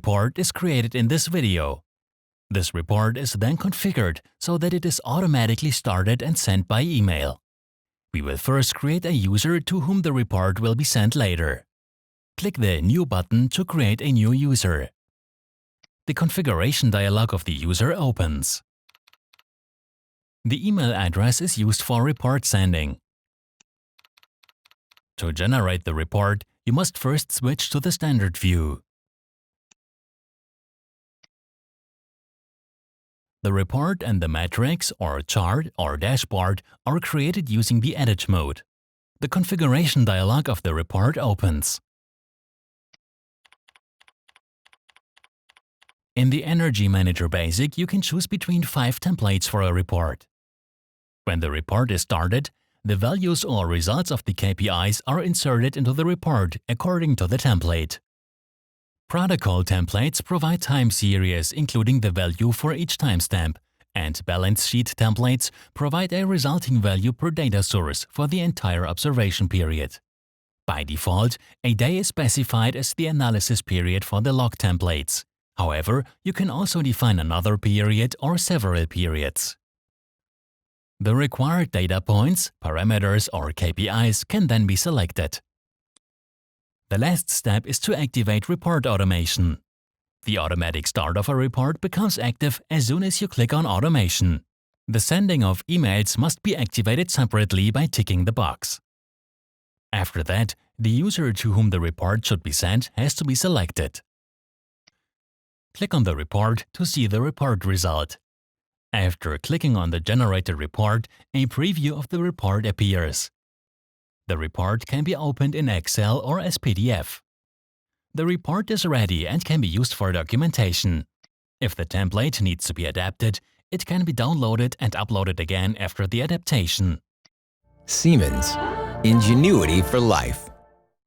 report is created in this video. This report is then configured so that it is automatically started and sent by email. We will first create a user to whom the report will be sent later. Click the New button to create a new user. The configuration dialog of the user opens. The email address is used for report sending. To generate the report, you must first switch to the standard view. The report and the matrix or chart or dashboard are created using the Edit mode. The configuration dialog of the report opens. In the Energy Manager Basic, you can choose between 5 templates for a report. When the report is started, the values or results of the KPIs are inserted into the report according to the template. Protocol templates provide time series including the value for each timestamp, and balance sheet templates provide a resulting value per data source for the entire observation period. By default, a day is specified as the analysis period for the log templates. However, you can also define another period or several periods. The required data points, parameters or KPIs can then be selected. The last step is to activate report automation. The automatic start of a report becomes active as soon as you click on Automation. The sending of emails must be activated separately by ticking the box. After that, the user to whom the report should be sent has to be selected. Click on the report to see the report result. After clicking on the generated report, a preview of the report appears. The report can be opened in Excel or as PDF. The report is ready and can be used for documentation. If the template needs to be adapted, it can be downloaded and uploaded again after the adaptation. Siemens. Ingenuity for life.